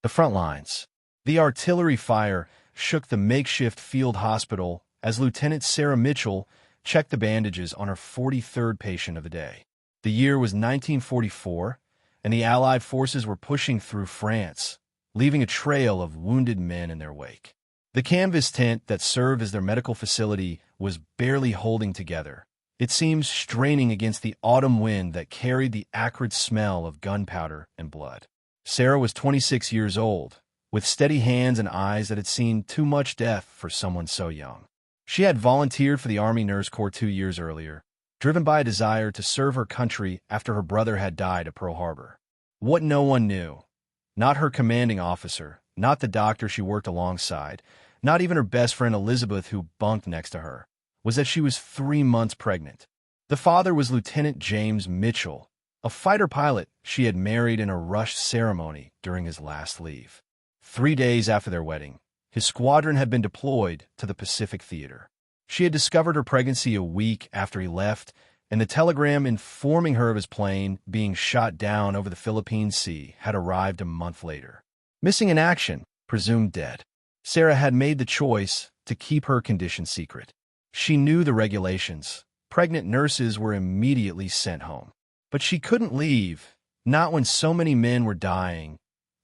The front lines. The artillery fire shook the makeshift field hospital as Lieutenant Sarah Mitchell checked the bandages on her 43rd patient of the day. The year was 1944, and the Allied forces were pushing through France, leaving a trail of wounded men in their wake. The canvas tent that served as their medical facility was barely holding together. It seemed straining against the autumn wind that carried the acrid smell of gunpowder and blood. Sarah was 26 years old, with steady hands and eyes that had seen too much death for someone so young. She had volunteered for the Army Nurse Corps 2 years earlier, driven by a desire to serve her country after her brother had died at Pearl Harbor. What no one knew, not her commanding officer, not the doctor she worked alongside, not even her best friend Elizabeth who bunked next to her, was that she was 3 months pregnant. The father was Lieutenant James Mitchell, a fighter pilot she had married in a rushed ceremony during his last leave. 3 days after their wedding, his squadron had been deployed to the Pacific Theater. She had discovered her pregnancy a week after he left, and the telegram informing her of his plane being shot down over the Philippine Sea had arrived a month later. Missing in action, presumed dead. Sarah had made the choice to keep her condition secret. She knew the regulations. Pregnant nurses were immediately sent home. But she couldn't leave, not when so many men were dying,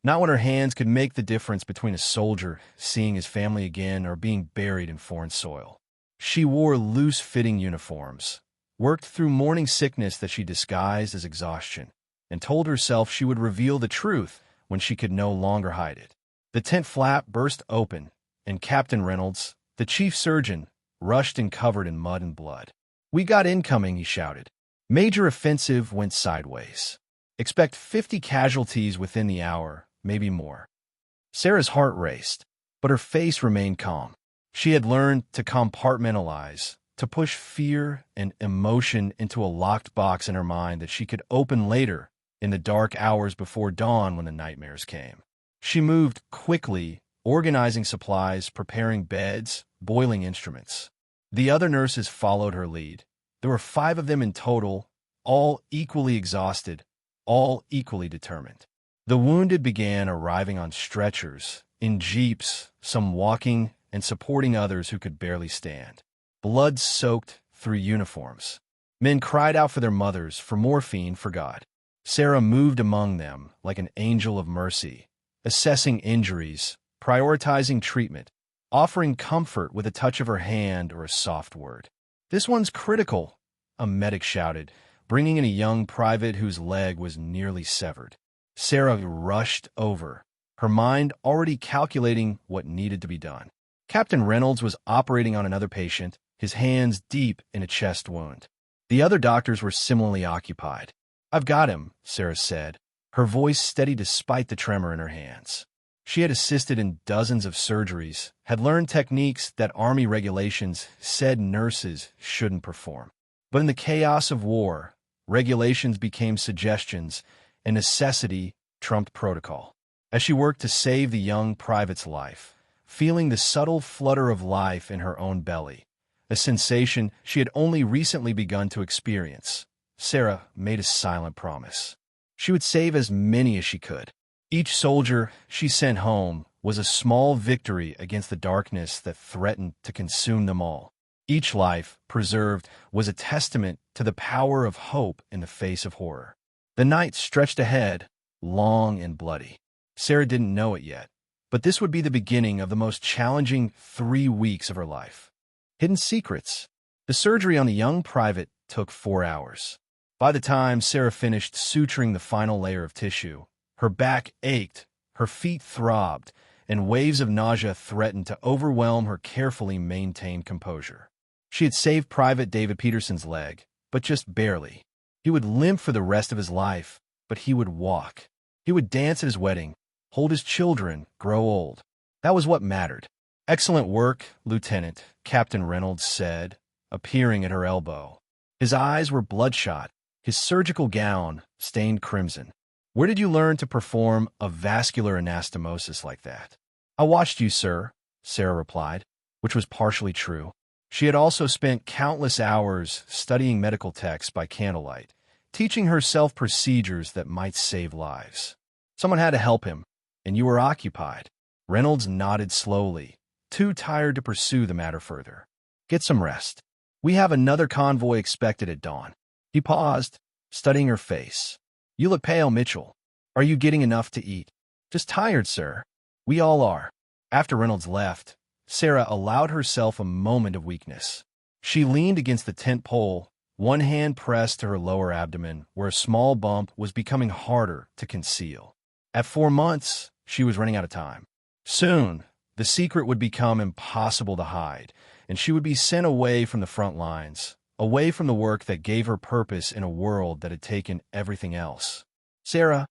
not when her hands could make the difference between a soldier seeing his family again or being buried in foreign soil. She wore loose-fitting uniforms, worked through morning sickness that she disguised as exhaustion, and told herself she would reveal the truth when she could no longer hide it. The tent flap burst open, and Captain Reynolds, the chief surgeon, rushed and covered in mud and blood. "We got incoming," he shouted. Major offensive went sideways. Expect 50 casualties within the hour, maybe more. Sarah's heart raced, but her face remained calm. She had learned to compartmentalize, to push fear and emotion into a locked box in her mind that she could open later in the dark hours before dawn when the nightmares came. She moved quickly, organizing supplies, preparing beds, boiling instruments. The other nurses followed her lead. There were 5 of them in total, all equally exhausted, all equally determined. The wounded began arriving on stretchers, in jeeps, some walking and supporting others who could barely stand. Blood soaked through uniforms. Men cried out for their mothers, for morphine, for God. Sarah moved among them like an angel of mercy, assessing injuries, prioritizing treatment, offering comfort with a touch of her hand or a soft word. "This one's critical," a medic shouted, bringing in a young private whose leg was nearly severed. Sarah rushed over, her mind already calculating what needed to be done. Captain Reynolds was operating on another patient, his hands deep in a chest wound. The other doctors were similarly occupied. "I've got him," Sarah said, her voice steady despite the tremor in her hands. She had assisted in dozens of surgeries, had learned techniques that Army regulations said nurses shouldn't perform. But in the chaos of war, regulations became suggestions, and necessity trumped protocol. As she worked to save the young private's life, feeling the subtle flutter of life in her own belly, a sensation she had only recently begun to experience, Sarah made a silent promise. She would save as many as she could. Each soldier she sent home was a small victory against the darkness that threatened to consume them all. Each life preserved was a testament to the power of hope in the face of horror. The night stretched ahead, long and bloody. Sarah didn't know it yet, but this would be the beginning of the most challenging 3 weeks of her life. Hidden secrets. The surgery on the young private took 4 hours. By the time Sarah finished suturing the final layer of tissue, her back ached, her feet throbbed, and waves of nausea threatened to overwhelm her carefully maintained composure. She had saved Private David Peterson's leg, but just barely. He would limp for the rest of his life, but he would walk. He would dance at his wedding, hold his children, grow old. That was what mattered. "Excellent work, Lieutenant," Captain Reynolds said, appearing at her elbow. His eyes were bloodshot, his surgical gown stained crimson. "Where did you learn to perform a vascular anastomosis like that?" "I watched you, sir," Sarah replied, which was partially true. She had also spent countless hours studying medical texts by candlelight, teaching herself procedures that might save lives. Someone had to help him, and you were occupied. Reynolds nodded slowly, too tired to pursue the matter further. Get some rest. We have another convoy expected at dawn. He paused, studying her face. You look pale, Mitchell. Are you getting enough to eat? Just tired, sir. We all are. After Reynolds left, Sarah allowed herself a moment of weakness. She leaned against the tent pole, one hand pressed to her lower abdomen, where a small bump was becoming harder to conceal. At 4 months, she was running out of time. Soon, the secret would become impossible to hide, and she would be sent away from the front lines, away from the work that gave her purpose in a world that had taken everything else. Sarah,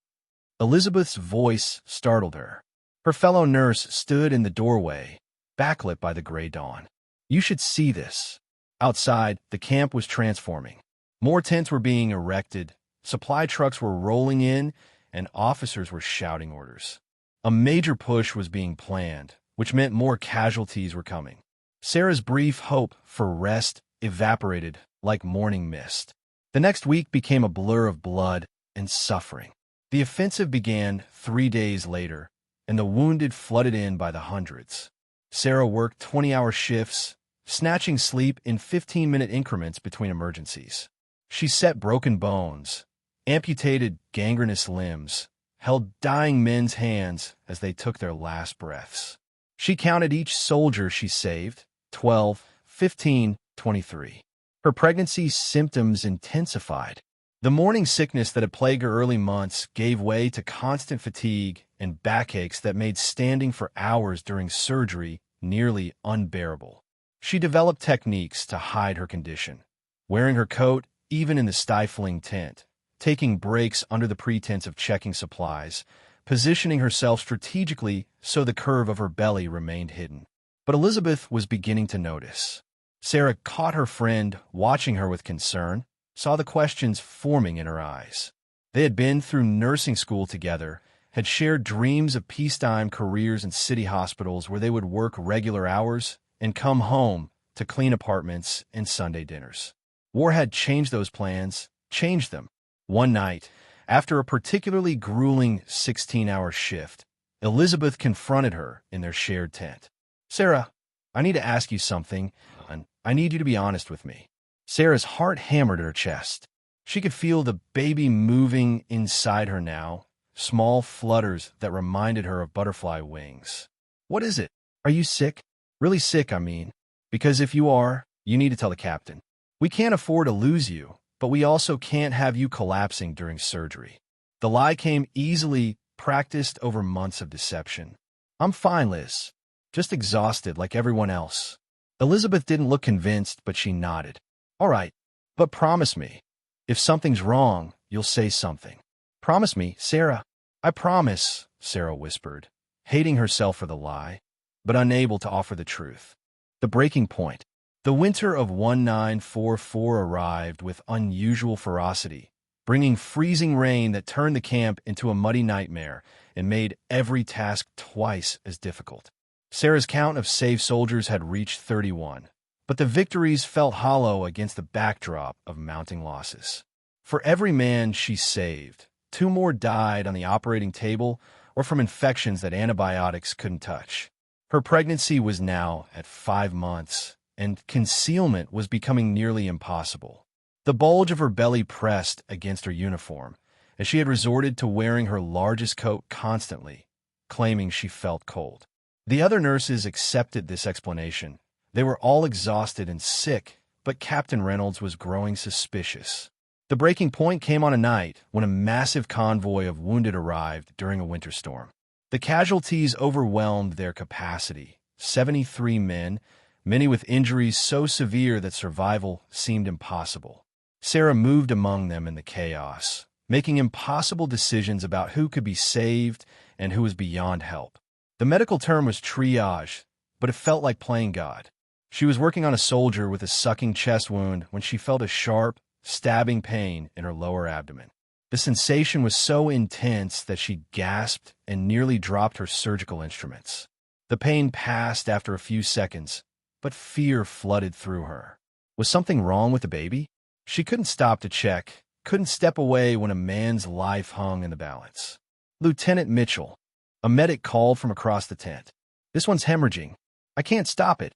Elizabeth's voice startled her. Her fellow nurse stood in the doorway, backlit by the gray dawn. You should see this. Outside, the camp was transforming. More tents were being erected, supply trucks were rolling in, and officers were shouting orders. A major push was being planned, which meant more casualties were coming. Sarah's brief hope for rest evaporated like morning mist. The next week became a blur of blood and suffering. The offensive began 3 days later, and the wounded flooded in by the hundreds. Sarah worked 20-hour shifts, snatching sleep in 15-minute increments between emergencies. She set broken bones, amputated gangrenous limbs, held dying men's hands as they took their last breaths. She counted each soldier she saved, 12, 15, 23. Her pregnancy's symptoms intensified. The morning sickness that had plagued her early months gave way to constant fatigue and backaches that made standing for hours during surgery nearly unbearable. She developed techniques to hide her condition, wearing her coat even in the stifling tent, taking breaks under the pretense of checking supplies, positioning herself strategically so the curve of her belly remained hidden. But Elizabeth was beginning to notice. Sarah caught her friend watching her with concern, saw the questions forming in her eyes. They had been through nursing school together, had shared dreams of peacetime careers in city hospitals where they would work regular hours and come home to clean apartments and Sunday dinners. War had changed those plans, changed them. One night, after a particularly grueling 16-hour shift, Elizabeth confronted her in their shared tent. Sarah, I need to ask you something, and I need you to be honest with me. Sarah's heart hammered at her chest. She could feel the baby moving inside her now, small flutters that reminded her of butterfly wings. What is it? Are you sick? Really sick, I mean. Because if you are, you need to tell the captain. We can't afford to lose you, but we also can't have you collapsing during surgery. The lie came easily, practiced over months of deception. I'm fine, Liz. Just exhausted like everyone else. Elizabeth didn't look convinced, but she nodded. All right, but promise me, if something's wrong, you'll say something. Promise me, Sarah. I promise, Sarah whispered, hating herself for the lie, but unable to offer the truth. The breaking point. The winter of 1944 arrived with unusual ferocity, bringing freezing rain that turned the camp into a muddy nightmare and made every task twice as difficult. Sarah's count of saved soldiers had reached 31, but the victories felt hollow against the backdrop of mounting losses. For every man she saved, 2 more died on the operating table or from infections that antibiotics couldn't touch. Her pregnancy was now at 5 months, and concealment was becoming nearly impossible. The bulge of her belly pressed against her uniform, as she had resorted to wearing her largest coat constantly, claiming she felt cold. The other nurses accepted this explanation. They were all exhausted and sick, but Captain Reynolds was growing suspicious. The breaking point came on a night when a massive convoy of wounded arrived during a winter storm. The casualties overwhelmed their capacity, 73 men, many with injuries so severe that survival seemed impossible. Sarah moved among them in the chaos, making impossible decisions about who could be saved and who was beyond help. The medical term was triage, but it felt like playing God. She was working on a soldier with a sucking chest wound when she felt a sharp, stabbing pain in her lower abdomen. The sensation was so intense that she gasped and nearly dropped her surgical instruments. The pain passed after a few seconds, but fear flooded through her. Was something wrong with the baby? She couldn't stop to check, couldn't step away when a man's life hung in the balance. Lieutenant Mitchell. A medic called from across the tent. "This one's hemorrhaging. I can't stop it."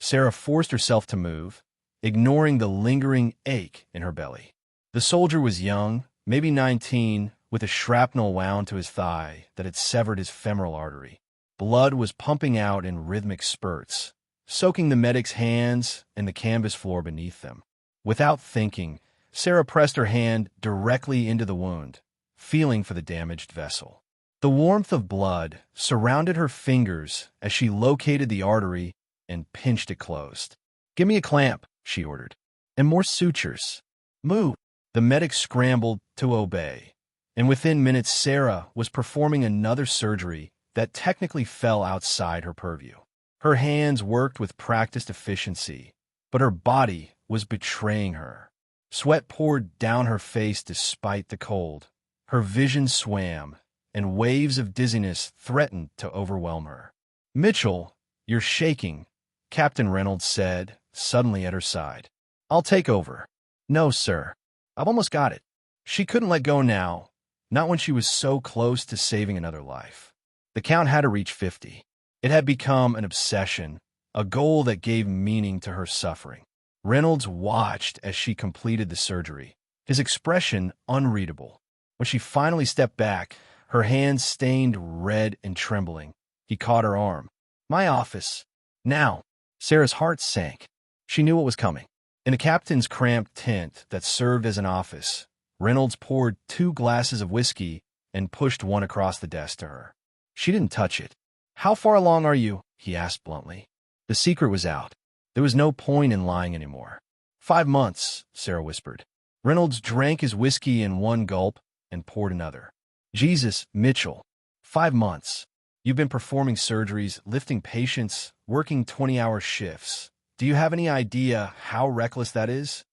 Sarah forced herself to move, ignoring the lingering ache in her belly. The soldier was young, maybe 19, with a shrapnel wound to his thigh that had severed his femoral artery. Blood was pumping out in rhythmic spurts, soaking the medic's hands and the canvas floor beneath them. Without thinking, Sarah pressed her hand directly into the wound, feeling for the damaged vessel. The warmth of blood surrounded her fingers as she located the artery and pinched it closed. "Give me a clamp," she ordered, "and more sutures. Move." The medic scrambled to obey, and within minutes Sarah was performing another surgery that technically fell outside her purview. Her hands worked with practiced efficiency, but her body was betraying her. Sweat poured down her face despite the cold. Her vision swam, and waves of dizziness threatened to overwhelm her. "Mitchell, you're shaking," Captain Reynolds said, suddenly at her side. "I'll take over." "No, sir. I've almost got it." She couldn't let go now, not when she was so close to saving another life. The count had to reach 50. It had become an obsession, a goal that gave meaning to her suffering. Reynolds watched as she completed the surgery, his expression unreadable. When she finally stepped back, her hands stained red and trembling, he caught her arm. "My office. Now." Sarah's heart sank. She knew what was coming. In the captain's cramped tent that served as an office, Reynolds poured 2 glasses of whiskey and pushed one across the desk to her. She didn't touch it. "How far along are you?" he asked bluntly. The secret was out. There was no point in lying anymore. 5 months, Sarah whispered. Reynolds drank his whiskey in one gulp and poured another. "Jesus, Mitchell, 5 months. You've been performing surgeries, lifting patients, working 20-hour shifts. Do you have any idea how reckless that is?"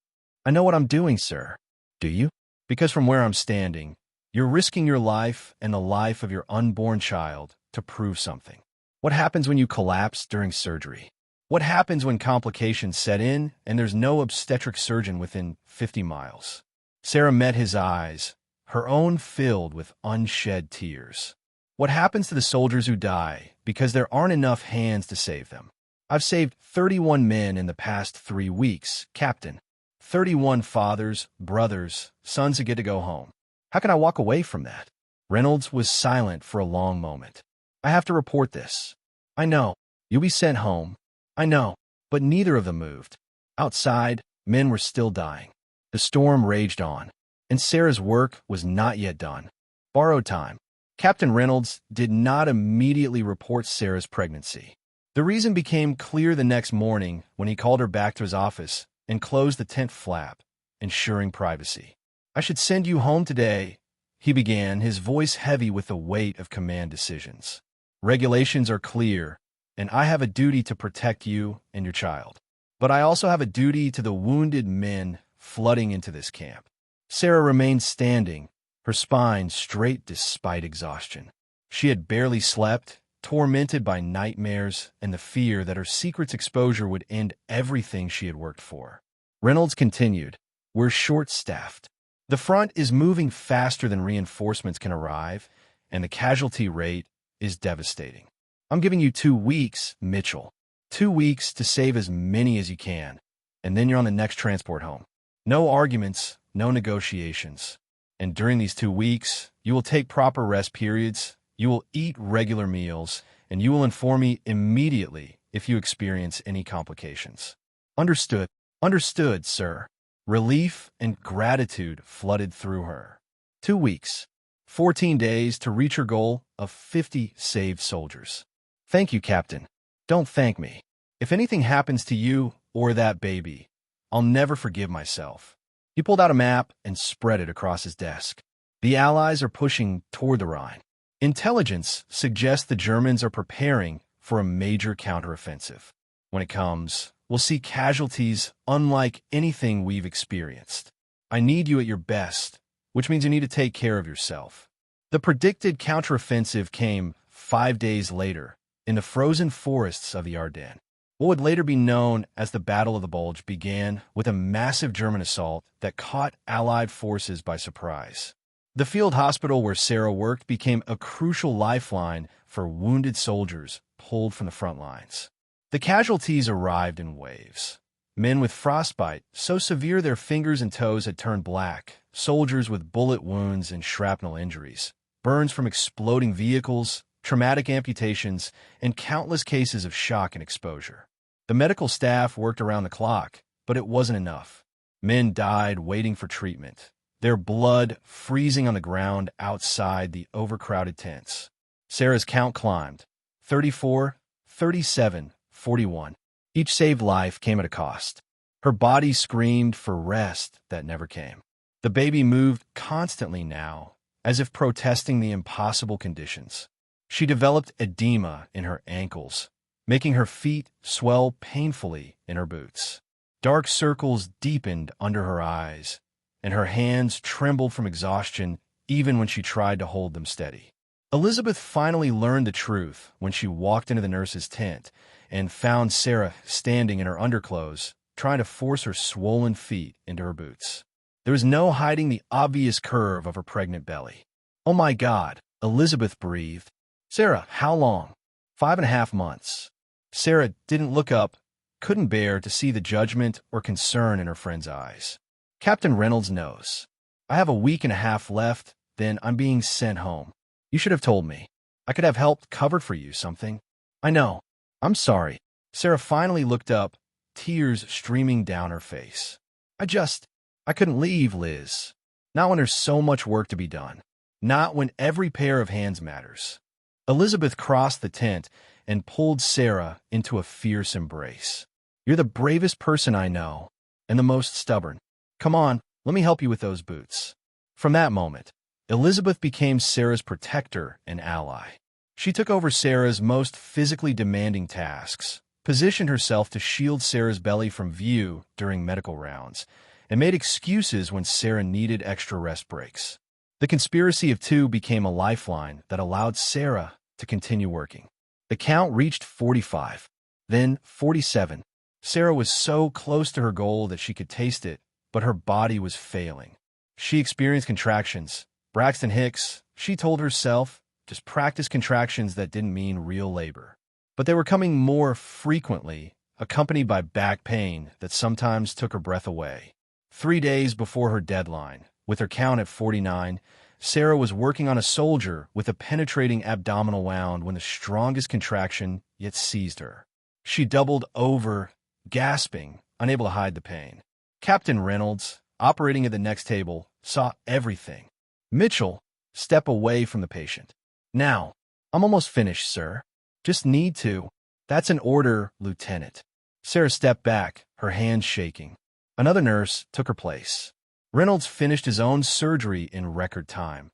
"I know what I'm doing, sir." "Do you?" "Because from where I'm standing, you're risking your life and the life of your unborn child to prove something. What happens when you collapse during surgery? What happens when complications set in and there's no obstetric surgeon within 50 miles? Sarah met his eyes, her own filled with unshed tears. What happens to the soldiers who die because there aren't enough hands to save them? I've saved 31 men in the past 3 weeks, Captain. 31 fathers, brothers, sons who get to go home. How can I walk away from that?" Reynolds was silent for a long moment. "I have to report this. I know. You'll be sent home. I know." But neither of them moved. Outside, men were still dying. The storm raged on, and Sarah's work was not yet done. Borrowed time. Captain Reynolds did not immediately report Sarah's pregnancy. The reason became clear the next morning when he called her back to his office and closed the tent flap, ensuring privacy. "I should send you home today," he began, his voice heavy with the weight of command decisions. "Regulations are clear, and I have a duty to protect you and your child. But I also have a duty to the wounded men flooding into this camp." Sarah remained standing, her spine straight despite exhaustion. She had barely slept, tormented by nightmares and the fear that her secret's exposure would end everything she had worked for. Reynolds continued, "We're short-staffed. The front is moving faster than reinforcements can arrive, and the casualty rate is devastating. I'm giving you 2 weeks, Mitchell. 2 weeks to save as many as you can, and then you're on the next transport home. No arguments, no negotiations. And during these 2 weeks, you will take proper rest periods, you will eat regular meals, and you will inform me immediately if you experience any complications." "Understood. Understood, sir." Relief and gratitude flooded through her. 2 weeks. 14 days to reach her goal of 50 saved soldiers. "Thank you, Captain. Don't thank me. If anything happens to you or that baby, I'll never forgive myself." He pulled out a map and spread it across his desk. "The Allies are pushing toward the Rhine. Intelligence suggests the Germans are preparing for a major counteroffensive. When it comes, we'll see casualties unlike anything we've experienced. I need you at your best, which means you need to take care of yourself." The predicted counteroffensive came 5 days later in the frozen forests of the Ardennes. What would later be known as the Battle of the Bulge began with a massive German assault that caught Allied forces by surprise. The field hospital where Sarah worked became a crucial lifeline for wounded soldiers pulled from the front lines. The casualties arrived in waves. Men with frostbite, so severe their fingers and toes had turned black, soldiers with bullet wounds and shrapnel injuries, burns from exploding vehicles, traumatic amputations, and countless cases of shock and exposure. The medical staff worked around the clock, but it wasn't enough. Men died waiting for treatment, their blood freezing on the ground outside the overcrowded tents. Sarah's count climbed. 34, 37, 41. Each saved life came at a cost. Her body screamed for rest that never came. The baby moved constantly now, as if protesting the impossible conditions. She developed edema in her ankles, making her feet swell painfully in her boots. Dark circles deepened under her eyes, and her hands trembled from exhaustion even when she tried to hold them steady. Elizabeth finally learned the truth when she walked into the nurse's tent and found Sarah standing in her underclothes, trying to force her swollen feet into her boots. There was no hiding the obvious curve of her pregnant belly. "Oh my God," Elizabeth breathed. "Sarah, how long?" 5.5 months. Sarah didn't look up, couldn't bear to see the judgment or concern in her friend's eyes. "Captain Reynolds knows. I have a week and a half left, then I'm being sent home. You should have told me. I could have helped covered for you something." "I know. I'm sorry." Sarah finally looked up, tears streaming down her face. I couldn't leave, Liz. Not when there's so much work to be done. Not when every pair of hands matters." Elizabeth crossed the tent and pulled Sarah into a fierce embrace. "You're the bravest person I know, and the most stubborn. Come on, let me help you with those boots." From that moment, Elizabeth became Sarah's protector and ally. She took over Sarah's most physically demanding tasks, positioned herself to shield Sarah's belly from view during medical rounds, and made excuses when Sarah needed extra rest breaks. The conspiracy of two became a lifeline that allowed Sarah to continue working. The count reached 45, then 47. Sarah was so close to her goal that she could taste it, but her body was failing. She experienced contractions. Braxton Hicks, she told herself, just practice contractions that didn't mean real labor. But they were coming more frequently, accompanied by back pain that sometimes took her breath away. 3 days before her deadline, with her count at 49, Sarah was working on a soldier with a penetrating abdominal wound when the strongest contraction yet seized her. She doubled over, gasping, unable to hide the pain. Captain Reynolds, operating at the next table, saw everything. "Mitchell, step away from the patient. Now, I'm almost finished, sir. Just need to." "That's an order, Lieutenant." Sarah stepped back, her hands shaking. Another nurse took her place. Reynolds finished his own surgery in record time,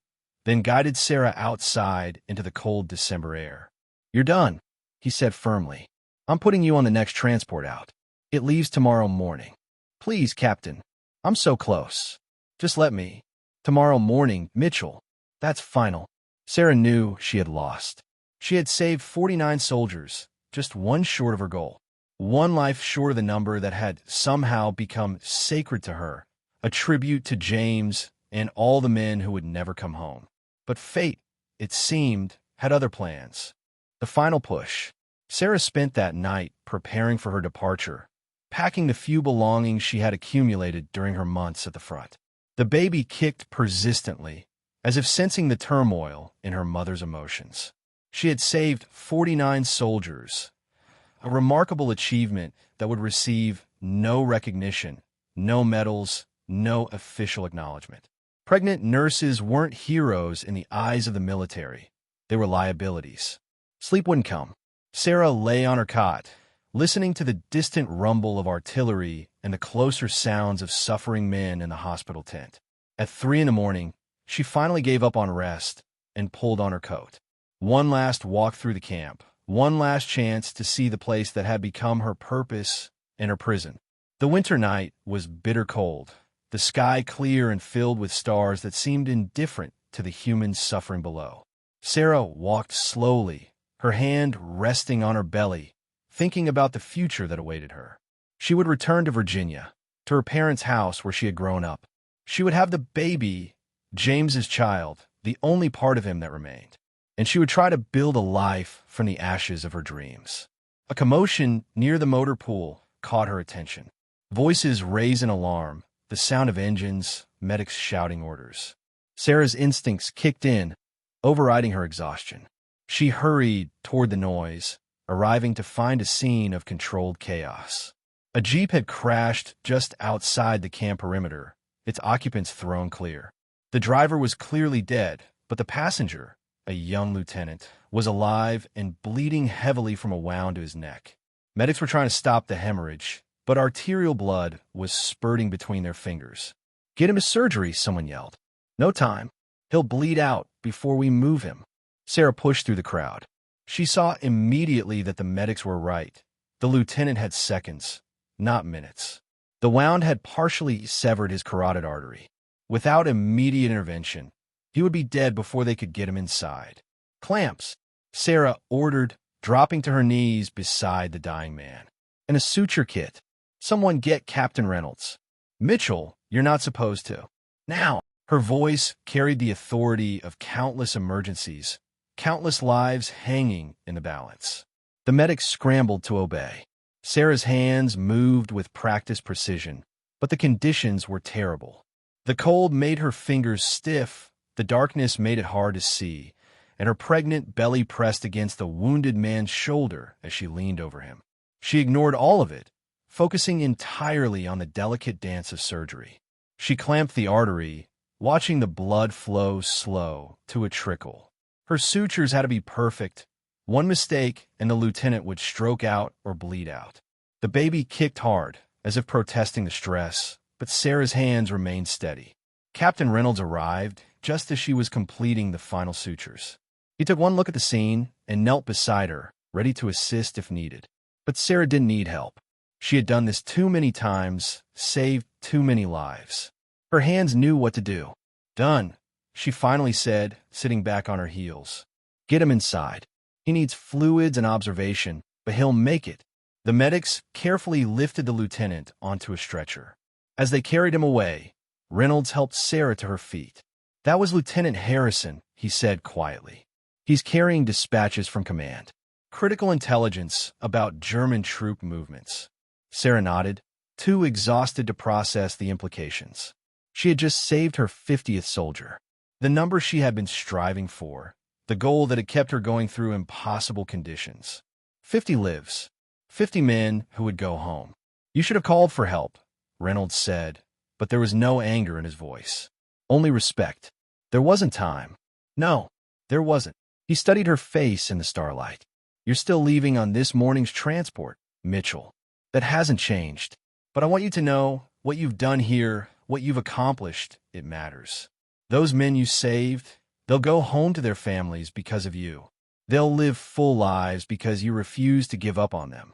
then guided Sarah outside into the cold December air. "You're done," he said firmly. "I'm putting you on the next transport out. It leaves tomorrow morning." "Please, Captain. I'm so close. Just let me." "Tomorrow morning, Mitchell. That's final." Sarah knew she had lost. She had saved 49 soldiers, just one short of her goal. One life short of the number that had somehow become sacred to her, a tribute to James and all the men who would never come home. But fate, it seemed, had other plans. The final push. Sarah spent that night preparing for her departure, packing the few belongings she had accumulated during her months at the front. The baby kicked persistently, as if sensing the turmoil in her mother's emotions. She had saved 49 soldiers, a remarkable achievement that would receive no recognition, no medals, no official acknowledgement. Pregnant nurses weren't heroes in the eyes of the military. They were liabilities. Sleep wouldn't come. Sarah lay on her cot, listening to the distant rumble of artillery and the closer sounds of suffering men in the hospital tent. At 3 a.m, she finally gave up on rest and pulled on her coat. One last walk through the camp, one last chance to see the place that had become her purpose and her prison. The winter night was bitter cold, the sky clear and filled with stars that seemed indifferent to the humans suffering below. Sarah walked slowly, her hand resting on her belly, thinking about the future that awaited her. She would return to Virginia, to her parents' house where she had grown up. She would have the baby James's child, the only part of him that remained. And she would try to build a life from the ashes of her dreams. A commotion near the motor pool caught her attention. Voices raised in alarm, the sound of engines, medics shouting orders. Sarah's instincts kicked in, overriding her exhaustion. She hurried toward the noise, arriving to find a scene of controlled chaos. A jeep had crashed just outside the camp perimeter, its occupants thrown clear. The driver was clearly dead, but the passenger, a young lieutenant, was alive and bleeding heavily from a wound to his neck. Medics were trying to stop the hemorrhage, but arterial blood was spurting between their fingers. "Get him to surgery," someone yelled. "No time. He'll bleed out before we move him." Sarah pushed through the crowd. She saw immediately that the medics were right. The lieutenant had seconds, not minutes. The wound had partially severed his carotid artery. Without immediate intervention, he would be dead before they could get him inside. "Clamps," Sarah ordered, dropping to her knees beside the dying man. "And a suture kit. Someone get Captain Reynolds." "Mitchell, you're not supposed to." "Now!" Her voice carried the authority of countless emergencies, countless lives hanging in the balance. The medics scrambled to obey. Sarah's hands moved with practiced precision, but the conditions were terrible. The cold made her fingers stiff, the darkness made it hard to see, and her pregnant belly pressed against the wounded man's shoulder as she leaned over him. She ignored all of it, focusing entirely on the delicate dance of surgery. She clamped the artery, watching the blood flow slow to a trickle. Her sutures had to be perfect. One mistake, and the lieutenant would stroke out or bleed out. The baby kicked hard, as if protesting the stress, but Sarah's hands remained steady. Captain Reynolds arrived just as she was completing the final sutures. He took one look at the scene and knelt beside her, ready to assist if needed. But Sarah didn't need help. She had done this too many times, saved too many lives. Her hands knew what to do. "Done," she finally said, sitting back on her heels. "Get him inside. He needs fluids and observation, but he'll make it." The medics carefully lifted the lieutenant onto a stretcher. As they carried him away, Reynolds helped Sarah to her feet. "That was Lieutenant Harrison," he said quietly. "He's carrying dispatches from command. Critical intelligence about German troop movements." Sarah nodded, too exhausted to process the implications. She had just saved her 50th soldier, the number she had been striving for, the goal that had kept her going through impossible conditions. 50 lives, 50 men who would go home. "You should have called for help," Reynolds said, but there was no anger in his voice. Only respect. "There wasn't time." "No, there wasn't." He studied her face in the starlight. "You're still leaving on this morning's transport, Mitchell. That hasn't changed. But I want you to know what you've done here, what you've accomplished, it matters. Those men you saved, they'll go home to their families because of you. They'll live full lives because you refused to give up on them."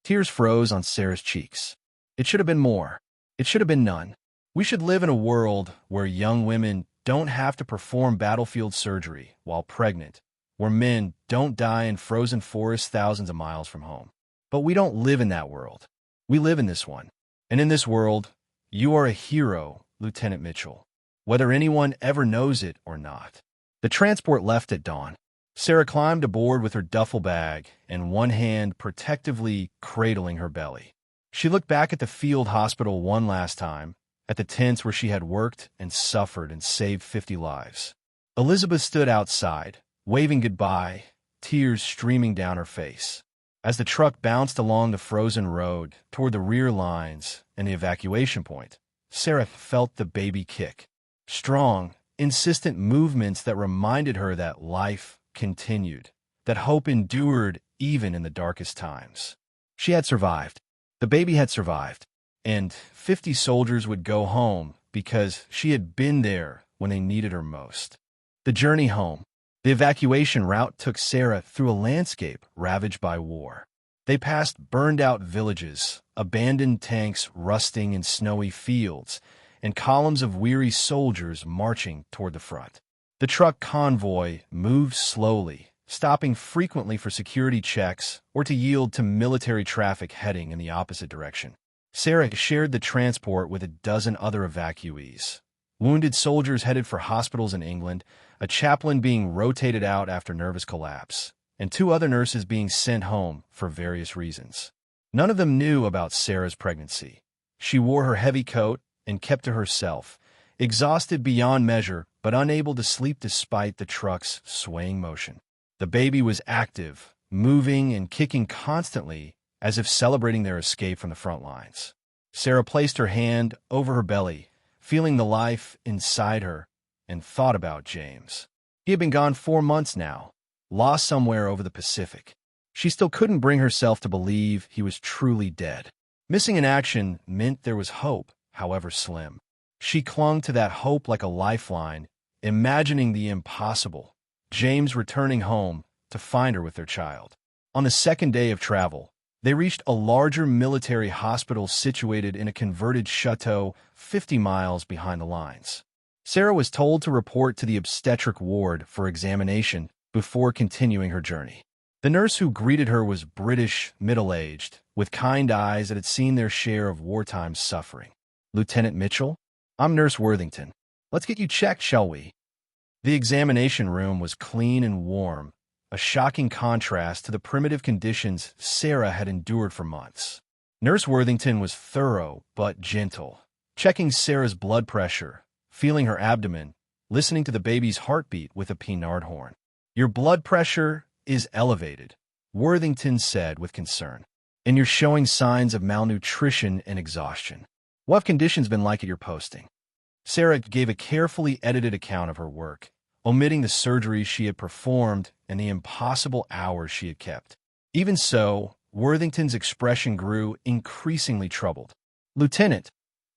Tears froze on Sarah's cheeks. It should have been more. It should have been none. We should live in a world where young women don't have to perform battlefield surgery while pregnant, where men don't die in frozen forests thousands of miles from home. But we don't live in that world. We live in this one. And in this world, you are a hero, Lieutenant Mitchell, whether anyone ever knows it or not. The transport left at dawn. Sarah climbed aboard with her duffel bag and one hand protectively cradling her belly. She looked back at the field hospital one last time, at the tents where she had worked and suffered and saved 50 lives. Elizabeth stood outside, waving goodbye, tears streaming down her face. As the truck bounced along the frozen road toward the rear lines and the evacuation point, Sarah felt the baby kick. Strong, insistent movements that reminded her that life continued, that hope endured even in the darkest times. She had survived. The baby had survived. And 50 soldiers would go home because she had been there when they needed her most. The journey home. The evacuation route took Sarah through a landscape ravaged by war. They passed burned-out villages, abandoned tanks rusting in snowy fields, and columns of weary soldiers marching toward the front. The truck convoy moved slowly, stopping frequently for security checks or to yield to military traffic heading in the opposite direction. Sarah shared the transport with a dozen other evacuees. wounded soldiers headed for hospitals in England, a chaplain being rotated out after nervous collapse, and 2 other nurses being sent home for various reasons. None of them knew about Sarah's pregnancy. She wore her heavy coat and kept to herself, exhausted beyond measure but unable to sleep despite the truck's swaying motion. The baby was active, moving and kicking constantly as if celebrating their escape from the front lines. Sarah placed her hand over her belly, feeling the life inside her, and thought about James. He had been gone 4 months now, lost somewhere over the Pacific. She still couldn't bring herself to believe he was truly dead. Missing in action meant there was hope, however slim. She clung to that hope like a lifeline, imagining the impossible, James returning home to find her with their child. On the second day of travel, they reached a larger military hospital situated in a converted chateau 50 miles behind the lines. Sarah was told to report to the obstetric ward for examination before continuing her journey. The nurse who greeted her was British, middle-aged, with kind eyes that had seen their share of wartime suffering. "Lieutenant Mitchell? I'm Nurse Worthington. Let's get you checked, shall we?" The examination room was clean and warm, a shocking contrast to the primitive conditions Sarah had endured for months. Nurse Worthington was thorough but gentle, checking Sarah's blood pressure, feeling her abdomen, listening to the baby's heartbeat with a Pinard horn. "Your blood pressure is elevated," Worthington said with concern, "and you're showing signs of malnutrition and exhaustion. What have conditions been like at your posting?" Sarah gave a carefully edited account of her work, omitting the surgeries she had performed and the impossible hours she had kept. Even so, Worthington's expression grew increasingly troubled. "Lieutenant,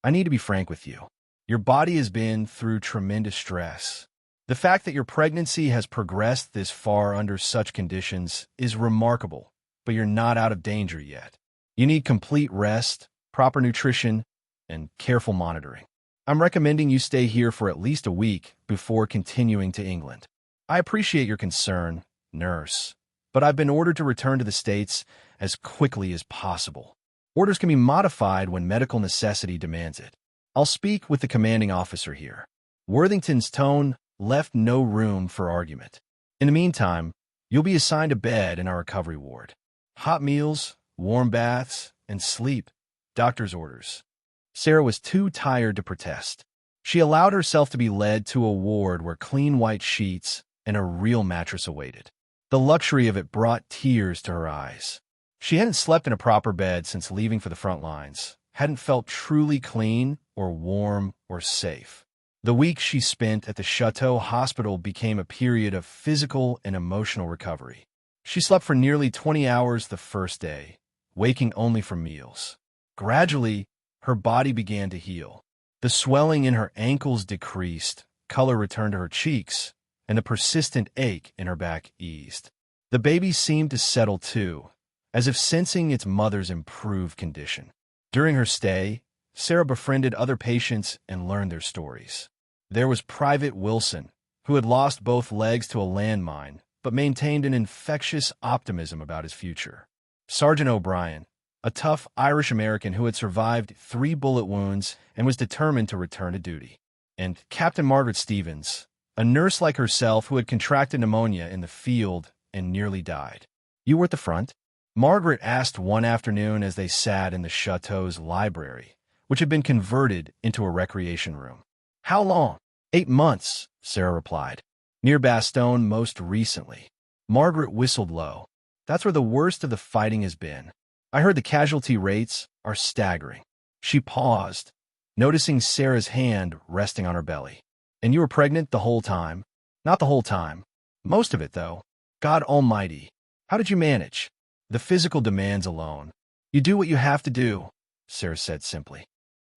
I need to be frank with you. Your body has been through tremendous stress. The fact that your pregnancy has progressed this far under such conditions is remarkable, but you're not out of danger yet. You need complete rest, proper nutrition, and careful monitoring. I'm recommending you stay here for at least a week before continuing to England. I appreciate your concern, nurse, but I've been ordered to return to the States as quickly as possible. Orders can be modified when medical necessity demands it. I'll speak with the commanding officer here." Worthington's tone left no room for argument. "In the meantime, you'll be assigned a bed in our recovery ward. Hot meals, warm baths, and sleep. Doctor's orders." Sarah was too tired to protest. She allowed herself to be led to a ward where clean white sheets and a real mattress awaited. The luxury of it brought tears to her eyes. She hadn't slept in a proper bed since leaving for the front lines, hadn't felt truly clean or warm or safe. The week she spent at the Chateau Hospital became a period of physical and emotional recovery. She slept for nearly 20 hours the first day, waking only for meals. Gradually, her body began to heal. The swelling in her ankles decreased, color returned to her cheeks, and the persistent ache in her back eased. The baby seemed to settle too, as if sensing its mother's improved condition. During her stay, Sarah befriended other patients and learned their stories. There was Private Wilson, who had lost both legs to a landmine, but maintained an infectious optimism about his future. Sergeant O'Brien, a tough Irish-American who had survived 3 bullet wounds and was determined to return to duty. And Captain Margaret Stevens, a nurse like herself who had contracted pneumonia in the field and nearly died. "You were at the front?" Margaret asked one afternoon as they sat in the chateau's library, which had been converted into a recreation room. "How long?" 8 months, Sarah replied. "Near Bastogne most recently." Margaret whistled low. "That's where the worst of the fighting has been. I heard the casualty rates are staggering." She paused, noticing Sarah's hand resting on her belly. "And you were pregnant the whole time?" "Not the whole time. Most of it, though. God almighty. How did you manage?" "The physical demands alone. You do what you have to do," Sarah said simply.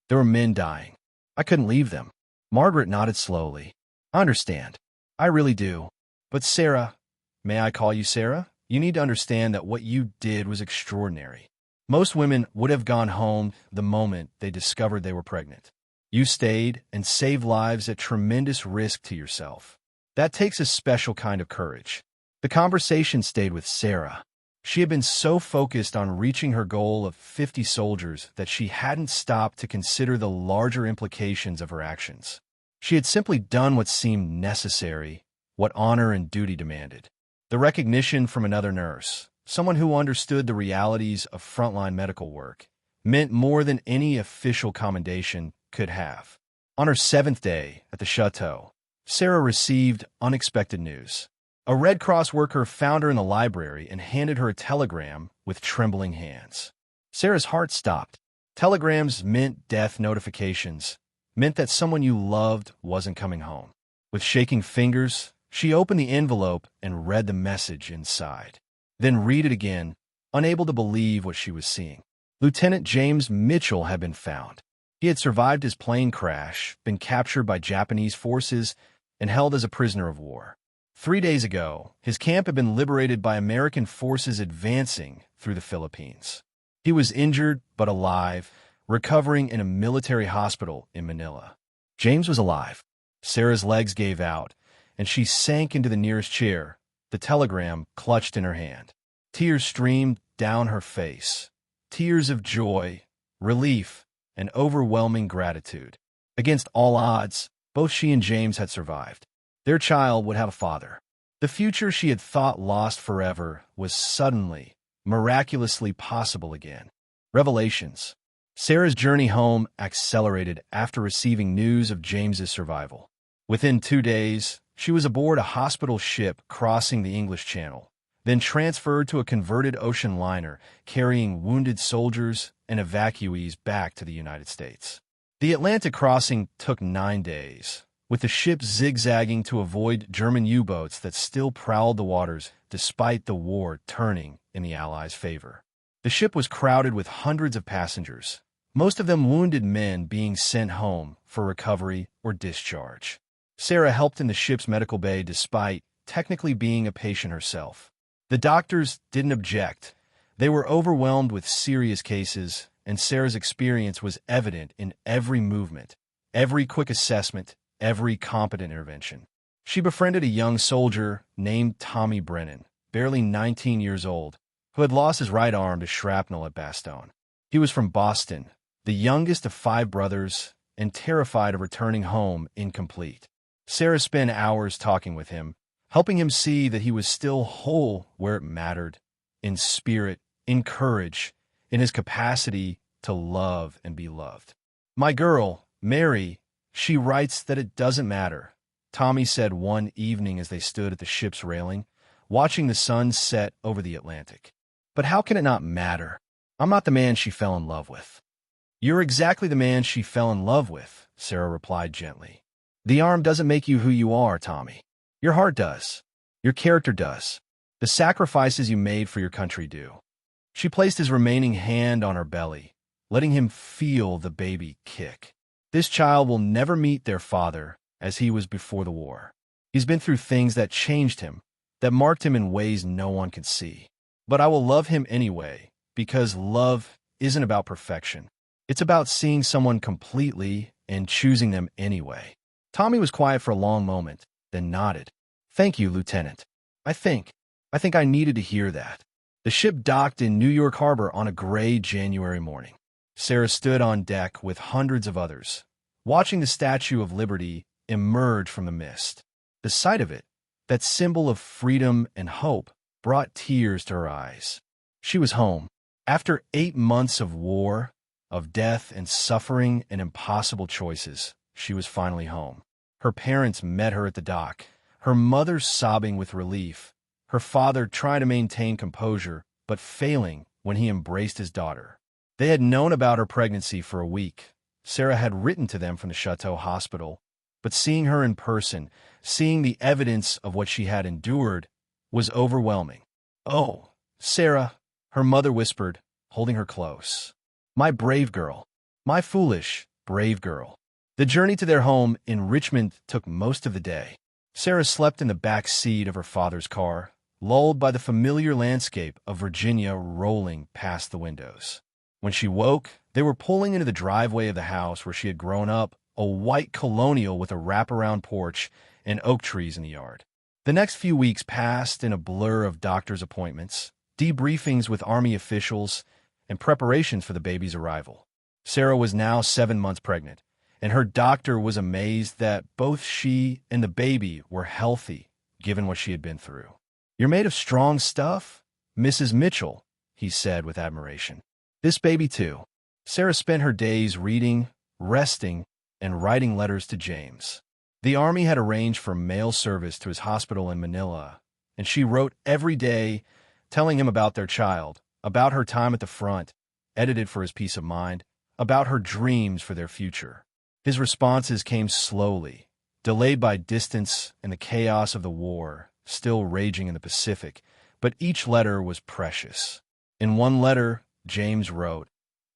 "There were men dying. I couldn't leave them." Margaret nodded slowly. "I understand. I really do. But Sarah, may I call you Sarah? You need to understand that what you did was extraordinary. Most women would have gone home the moment they discovered they were pregnant. You stayed and saved lives at tremendous risk to yourself. That takes a special kind of courage." The conversation stayed with Sarah. She had been so focused on reaching her goal of 50 soldiers that she hadn't stopped to consider the larger implications of her actions. She had simply done what seemed necessary, what honor and duty demanded. The recognition from another nurse, someone who understood the realities of frontline medical work, meant more than any official commendation could have. On her 7th day at the chateau, Sarah received unexpected news. A Red Cross worker found her in the library and handed her a telegram with trembling hands. Sarah's heart stopped. Telegrams meant death notifications, meant that someone you loved wasn't coming home. With shaking fingers, she opened the envelope and read the message inside. Then read it again, unable to believe what she was seeing. Lieutenant James Mitchell had been found. He had survived his plane crash, been captured by Japanese forces, and held as a prisoner of war. 3 days ago, his camp had been liberated by American forces advancing through the Philippines. He was injured but alive, recovering in a military hospital in Manila. James was alive. Sarah's legs gave out, and she sank into the nearest chair, the telegram clutched in her hand. Tears streamed down her face. Tears of joy, relief, and overwhelming gratitude. Against all odds, both she and James had survived. Their child would have a father. The future she had thought lost forever was suddenly, miraculously possible again. Revelations. Sarah's journey home accelerated after receiving news of James's survival. Within 2 days, she was aboard a hospital ship crossing the English Channel, then transferred to a converted ocean liner carrying wounded soldiers and evacuees back to the United States. The Atlantic crossing took 9 days, with the ship zigzagging to avoid German U-boats that still prowled the waters despite the war turning in the Allies' favor. The ship was crowded with hundreds of passengers, most of them wounded men being sent home for recovery or discharge. Sarah helped in the ship's medical bay despite technically being a patient herself. The doctors didn't object. They were overwhelmed with serious cases, and Sarah's experience was evident in every movement, every quick assessment, every competent intervention. She befriended a young soldier named Tommy Brennan, barely 19 years old, who had lost his right arm to shrapnel at Bastogne. He was from Boston, the youngest of 5 brothers, and terrified of returning home incomplete. Sarah spent hours talking with him, helping him see that he was still whole where it mattered, in spirit, in courage, in his capacity to love and be loved. "My girl, Mary, she writes that it doesn't matter," Tommy said one evening as they stood at the ship's railing, watching the sun set over the Atlantic. "But how can it not matter? I'm not the man she fell in love with." "You're exactly the man she fell in love with," Sarah replied gently. "The arm doesn't make you who you are, Tommy. Your heart does. Your character does. The sacrifices you made for your country do." She placed his remaining hand on her belly, letting him feel the baby kick. "This child will never meet their father as he was before the war. He's been through things that changed him, that marked him in ways no one could see. But I will love him anyway, because love isn't about perfection. It's about seeing someone completely and choosing them anyway." Tommy was quiet for a long moment, then nodded. "Thank you, Lieutenant. I think I needed to hear that." The ship docked in New York Harbor on a gray January morning. Sarah stood on deck with hundreds of others, watching the Statue of Liberty emerge from the mist. The sight of it, that symbol of freedom and hope, brought tears to her eyes. She was home. After 8 months of war, of death and suffering and impossible choices, she was finally home. Her parents met her at the dock, her mother sobbing with relief, her father trying to maintain composure, but failing when he embraced his daughter. They had known about her pregnancy for a week. Sarah had written to them from the Chateau Hospital, but seeing her in person, seeing the evidence of what she had endured, was overwhelming. "Oh, Sarah," her mother whispered, holding her close. "My brave girl. My foolish, brave girl." The journey to their home in Richmond took most of the day. Sarah slept in the back seat of her father's car, lulled by the familiar landscape of Virginia rolling past the windows. When she woke, they were pulling into the driveway of the house where she had grown up, a white colonial with a wraparound porch and oak trees in the yard. The next few weeks passed in a blur of doctor's appointments, debriefings with Army officials, and preparations for the baby's arrival. Sarah was now 7 months pregnant, and her doctor was amazed that both she and the baby were healthy, given what she had been through. "You're made of strong stuff, Mrs. Mitchell," he said with admiration. "This baby, too." Sarah spent her days reading, resting, and writing letters to James. The Army had arranged for mail service to his hospital in Manila, and she wrote every day, telling him about their child, about her time at the front, edited for his peace of mind, about her dreams for their future. His responses came slowly, delayed by distance and the chaos of the war, still raging in the Pacific, but each letter was precious. In one letter, James wrote,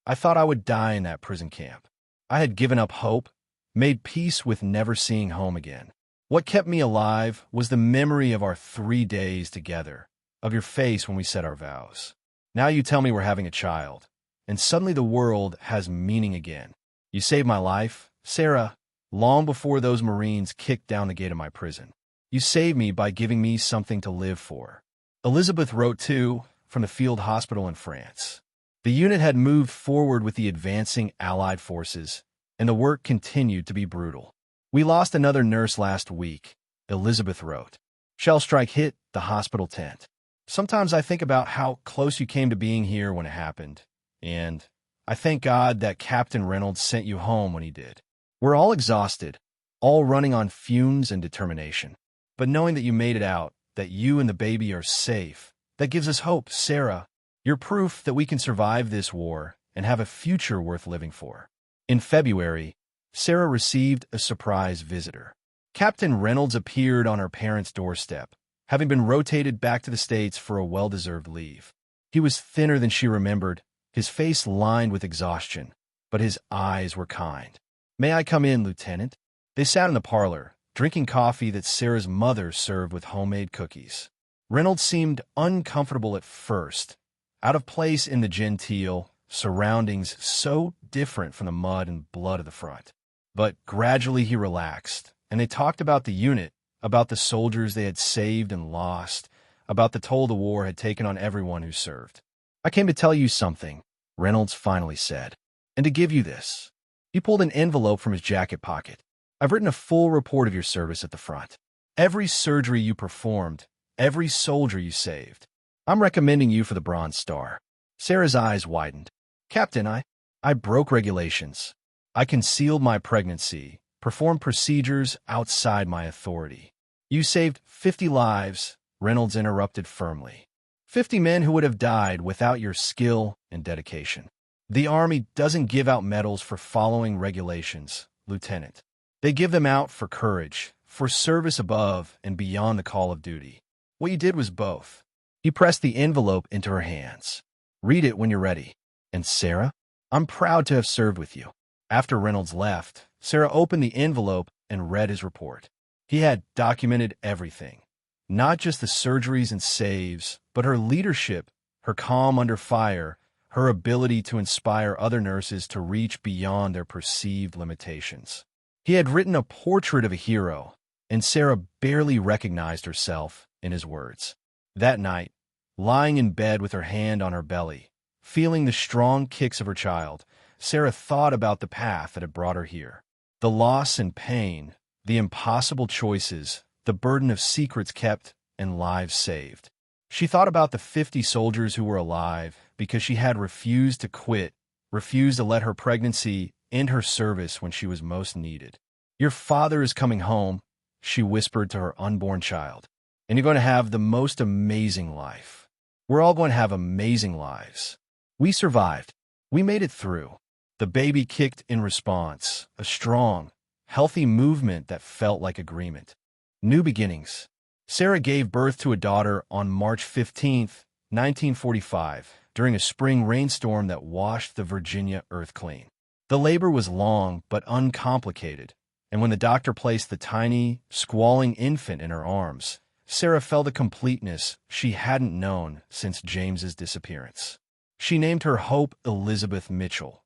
"I thought I would die in that prison camp. I had given up hope, made peace with never seeing home again. What kept me alive was the memory of our 3 days together, of your face when we said our vows. Now you tell me we're having a child, and suddenly the world has meaning again. You saved my life, Sarah, long before those Marines kicked down the gate of my prison. You saved me by giving me something to live for." Elizabeth wrote, too, from the field hospital in France. The unit had moved forward with the advancing Allied forces, and the work continued to be brutal. "We lost another nurse last week," Elizabeth wrote. "Shell strike hit the hospital tent. Sometimes I think about how close you came to being here when it happened, and I thank God that Captain Reynolds sent you home when he did. We're all exhausted, all running on fumes and determination. But knowing that you made it out, that you and the baby are safe, that gives us hope, Sarah. You're proof that we can survive this war and have a future worth living for." In February, Sarah received a surprise visitor. Captain Reynolds appeared on her parents' doorstep, having been rotated back to the States for a well-deserved leave. He was thinner than she remembered, his face lined with exhaustion, but his eyes were kind. "May I come in, Lieutenant?" They sat in the parlor, drinking coffee that Sarah's mother served with homemade cookies. Reynolds seemed uncomfortable at first, out of place in the genteel surroundings so different from the mud and blood of the front. But gradually he relaxed, and they talked about the unit, about the soldiers they had saved and lost, about the toll the war had taken on everyone who served. "I came to tell you something," Reynolds finally said, "and to give you this." He pulled an envelope from his jacket pocket. "I've written a full report of your service at the front. Every surgery you performed, every soldier you saved. I'm recommending you for the Bronze Star." Sarah's eyes widened. "Captain, I broke regulations. I concealed my pregnancy, performed procedures outside my authority." "You saved 50 lives," Reynolds interrupted firmly. 50 men who would have died without your skill and dedication. The Army doesn't give out medals for following regulations, Lieutenant. They give them out for courage, for service above and beyond the call of duty. What you did was both." He pressed the envelope into her hands. "Read it when you're ready. And Sarah, I'm proud to have served with you." After Reynolds left, Sarah opened the envelope and read his report. He had documented everything, not just the surgeries and saves, but her leadership, her calm under fire, her ability to inspire other nurses to reach beyond their perceived limitations. He had written a portrait of a hero, and Sarah barely recognized herself in his words. That night, lying in bed with her hand on her belly, feeling the strong kicks of her child, Sarah thought about the path that had brought her here. The loss and pain, the impossible choices, the burden of secrets kept and lives saved. She thought about the 50 soldiers who were alive because she had refused to quit, refused to let her pregnancy end her service when she was most needed. "Your father is coming home," she whispered to her unborn child, "and you're going to have the most amazing life. We're all going to have amazing lives. We survived. We made it through." The baby kicked in response, a strong, healthy movement that felt like agreement. New beginnings. Sarah gave birth to a daughter on March 15, 1945, during a spring rainstorm that washed the Virginia earth clean. The labor was long but uncomplicated, and when the doctor placed the tiny, squalling infant in her arms, Sarah felt a completeness she hadn't known since James's disappearance. She named her Hope Elizabeth Mitchell.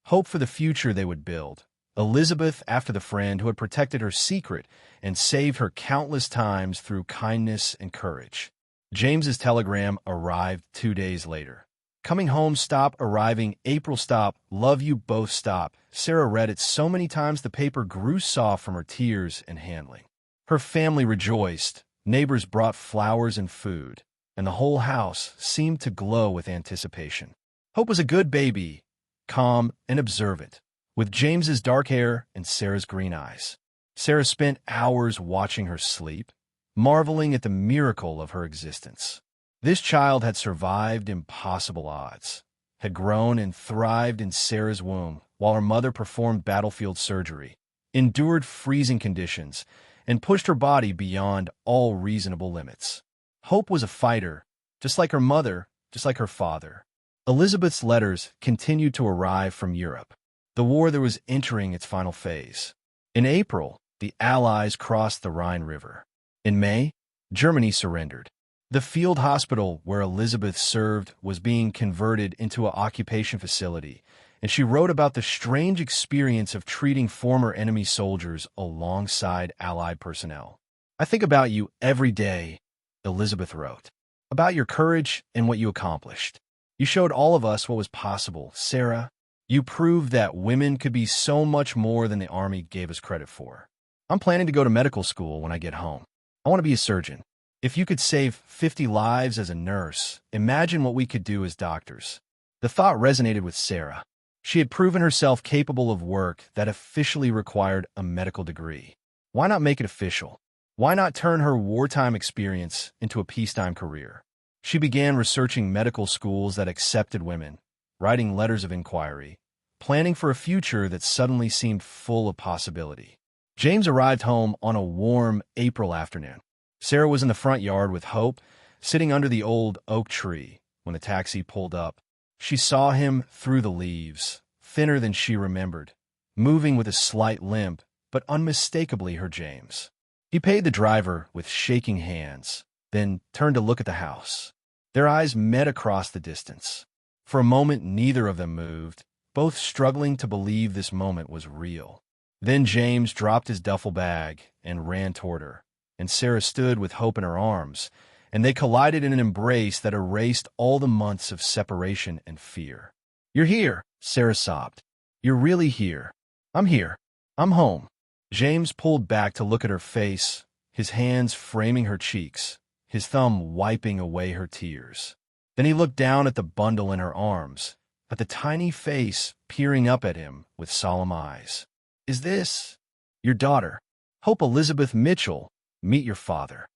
Hope for the future they would build. Elizabeth after the friend who had protected her secret and saved her countless times through kindness and courage. James's telegram arrived 2 days later. Coming home, stop. Arriving, April, stop. Love you both, stop. Sarah read it so many times the paper grew soft from her tears and handling. Her family rejoiced. Neighbors brought flowers and food, and the whole house seemed to glow with anticipation. Hope was a good baby, calm and observant, with James's dark hair and Sarah's green eyes. Sarah spent hours watching her sleep, marveling at the miracle of her existence. This child had survived impossible odds, had grown and thrived in Sarah's womb while her mother performed battlefield surgery, endured freezing conditions, and pushed her body beyond all reasonable limits. Hope was a fighter, just like her mother, just like her father. Elizabeth's letters continued to arrive from Europe. The war there was entering its final phase. In April, the Allies crossed the Rhine River. In May, Germany surrendered. The field hospital where Elizabeth served was being converted into an occupation facility, and she wrote about the strange experience of treating former enemy soldiers alongside Allied personnel. "I think about you every day," Elizabeth wrote, "about your courage and what you accomplished. You showed all of us what was possible, Sarah. You proved that women could be so much more than the Army gave us credit for. I'm planning to go to medical school when I get home. I want to be a surgeon. If you could save 50 lives as a nurse, imagine what we could do as doctors." The thought resonated with Sarah. She had proven herself capable of work that officially required a medical degree. Why not make it official? Why not turn her wartime experience into a peacetime career? She began researching medical schools that accepted women, writing letters of inquiry, planning for a future that suddenly seemed full of possibility. James arrived home on a warm April afternoon. Sarah was in the front yard with Hope, sitting under the old oak tree when the taxi pulled up. She saw him through the leaves, thinner than she remembered, moving with a slight limp, but unmistakably her James. He paid the driver with shaking hands, then turned to look at the house. Their eyes met across the distance. For a moment, neither of them moved, both struggling to believe this moment was real. Then James dropped his duffel bag and ran toward her, and Sarah stood with Hope in her arms, and they collided in an embrace that erased all the months of separation and fear. "You're here," Sarah sobbed. "You're really here." "I'm here. I'm home." James pulled back to look at her face, his hands framing her cheeks, his thumb wiping away her tears. Then he looked down at the bundle in her arms, at the tiny face peering up at him with solemn eyes. "Is this your daughter, Hope Elizabeth Mitchell? Meet your father."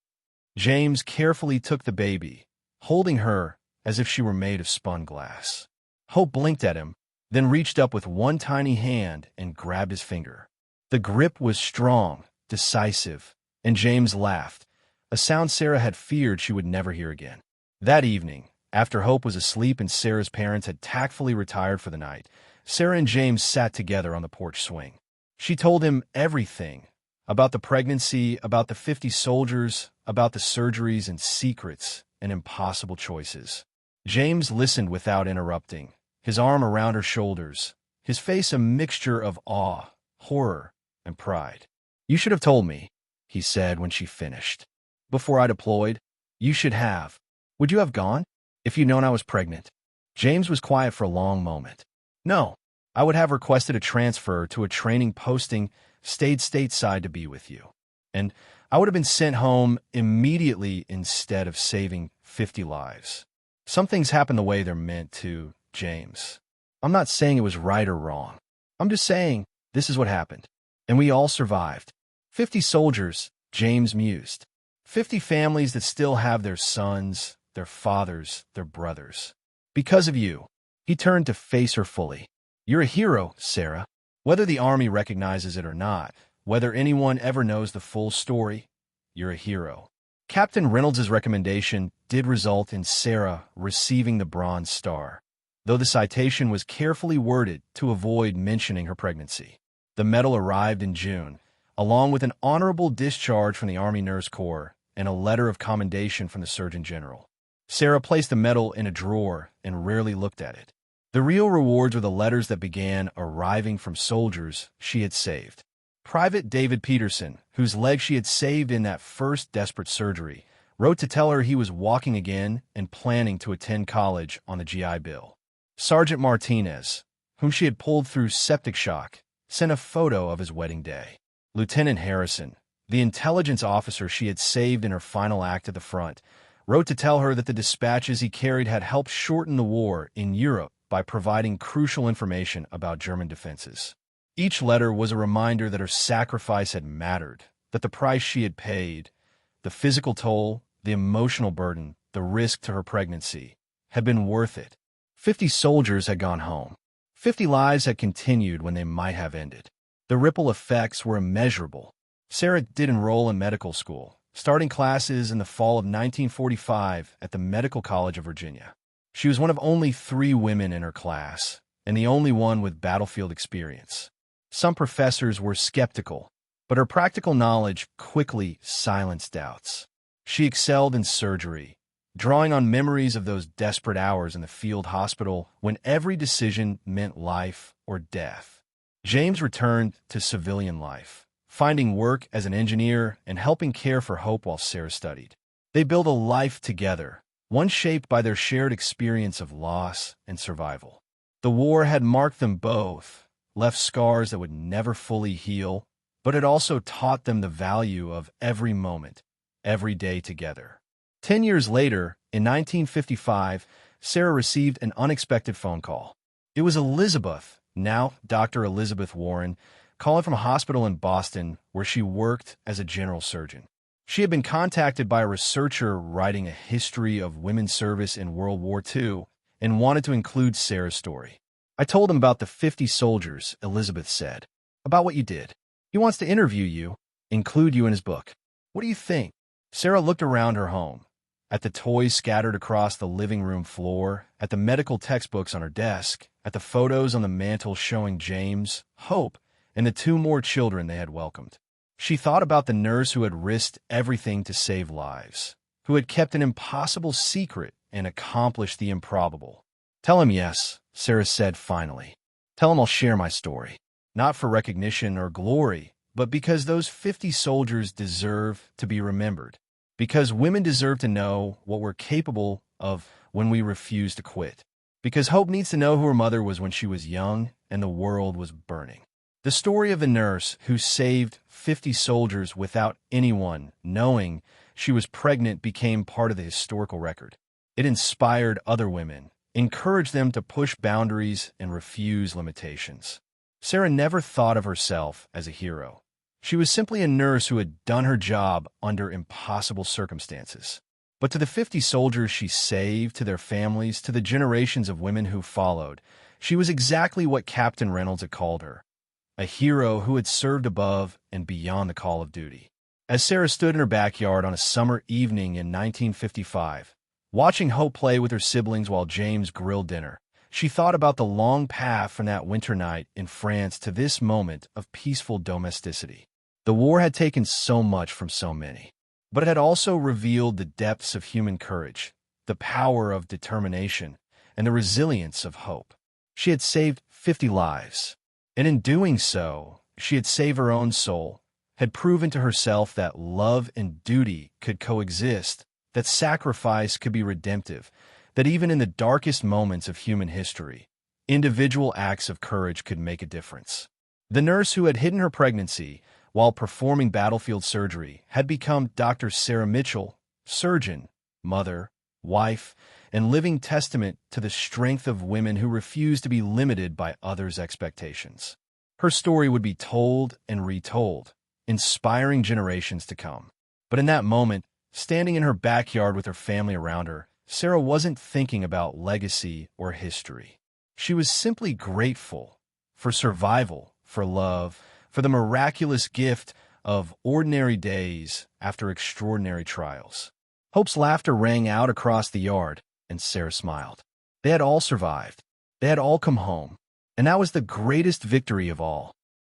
James carefully took the baby, holding her as if she were made of spun glass. Hope blinked at him, then reached up with one tiny hand and grabbed his finger. The grip was strong, decisive, and James laughed, a sound Sarah had feared she would never hear again. That evening, after Hope was asleep and Sarah's parents had tactfully retired for the night, Sarah and James sat together on the porch swing. She told him everything, about the pregnancy, about the 50 soldiers, about the surgeries and secrets and impossible choices. James listened without interrupting, his arm around her shoulders, his face a mixture of awe, horror, and pride. "You should have told me," he said when she finished. "Before I deployed, you should have. Would you have gone if you'd known I was pregnant?" James was quiet for a long moment. "No, I would have requested a transfer to a training posting, stayed stateside to be with you. And I would have been sent home immediately instead of saving 50 lives. Some things happen the way they're meant to, James. I'm not saying it was right or wrong. I'm just saying this is what happened. And we all survived. 50 soldiers," James mused. 50 families that still have their sons, their fathers, their brothers. Because of you." He turned to face her fully. "You're a hero, Sarah. Whether the Army recognizes it or not, whether anyone ever knows the full story, you're a hero." Captain Reynolds' recommendation did result in Sarah receiving the Bronze Star, though the citation was carefully worded to avoid mentioning her pregnancy. The medal arrived in June, along with an honorable discharge from the Army Nurse Corps and a letter of commendation from the Surgeon General. Sarah placed the medal in a drawer and rarely looked at it. The real rewards were the letters that began arriving from soldiers she had saved. Private David Peterson, whose leg she had saved in that first desperate surgery, wrote to tell her he was walking again and planning to attend college on the GI Bill. Sergeant Martinez, whom she had pulled through septic shock, sent a photo of his wedding day. Lieutenant Harrison, the intelligence officer she had saved in her final act at the front, wrote to tell her that the dispatches he carried had helped shorten the war in Europe by providing crucial information about German defenses. Each letter was a reminder that her sacrifice had mattered, that the price she had paid, the physical toll, the emotional burden, the risk to her pregnancy, had been worth it. 50 soldiers had gone home. 50 lives had continued when they might have ended. The ripple effects were immeasurable. Sarah did enroll in medical school, starting classes in the fall of 1945 at the Medical College of Virginia. She was one of only 3 women in her class, and the only one with battlefield experience. Some professors were skeptical, but her practical knowledge quickly silenced doubts. She excelled in surgery, drawing on memories of those desperate hours in the field hospital when every decision meant life or death. James returned to civilian life, finding work as an engineer and helping care for Hope while Sarah studied. They built a life together, one shaped by their shared experience of loss and survival. The war had marked them both, left scars that would never fully heal, but it also taught them the value of every moment, every day together. 10 years later, in 1955, Sarah received an unexpected phone call. It was Elizabeth, now Dr. Elizabeth Warren, calling from a hospital in Boston where she worked as a general surgeon. She had been contacted by a researcher writing a history of women's service in World War II and wanted to include Sarah's story. "I told him about the 50 soldiers," Elizabeth said, "about what you did. He wants to interview you, include you in his book. What do you think?" Sarah looked around her home, at the toys scattered across the living room floor, at the medical textbooks on her desk, at the photos on the mantel showing James, Hope, and the 2 more children they had welcomed. She thought about the nurse who had risked everything to save lives, who had kept an impossible secret and accomplished the improbable. "Tell him yes," Sarah said finally. "Tell him I'll share my story. Not for recognition or glory, but because those 50 soldiers deserve to be remembered. Because women deserve to know what we're capable of when we refuse to quit. Because Hope needs to know who her mother was when she was young and the world was burning." The story of the nurse who saved 50 soldiers without anyone knowing she was pregnant became part of the historical record. It inspired other women, encouraged them to push boundaries and refuse limitations. Sarah never thought of herself as a hero. She was simply a nurse who had done her job under impossible circumstances. But to the 50 soldiers she saved, to their families, to the generations of women who followed, she was exactly what Captain Reynolds had called her, a hero who had served above and beyond the call of duty. As Sarah stood in her backyard on a summer evening in 1955, watching Hope play with her siblings while James grilled dinner, she thought about the long path from that winter night in France to this moment of peaceful domesticity. The war had taken so much from so many, but it had also revealed the depths of human courage, the power of determination, and the resilience of hope. She had saved 50 lives, and in doing so, she had saved her own soul, had proven to herself that love and duty could coexist, that sacrifice could be redemptive, that even in the darkest moments of human history, individual acts of courage could make a difference. The nurse who had hidden her pregnancy while performing battlefield surgery had become Dr. Sarah Mitchell, surgeon, mother, wife, and living testament to the strength of women who refuse to be limited by others' expectations. Her story would be told and retold, inspiring generations to come. But in that moment, standing in her backyard with her family around her, Sarah wasn't thinking about legacy or history. She was simply grateful for survival, for love, for the miraculous gift of ordinary days after extraordinary trials. Hope's laughter rang out across the yard, and Sarah smiled. They had all survived. They had all come home. And that was the greatest victory of all.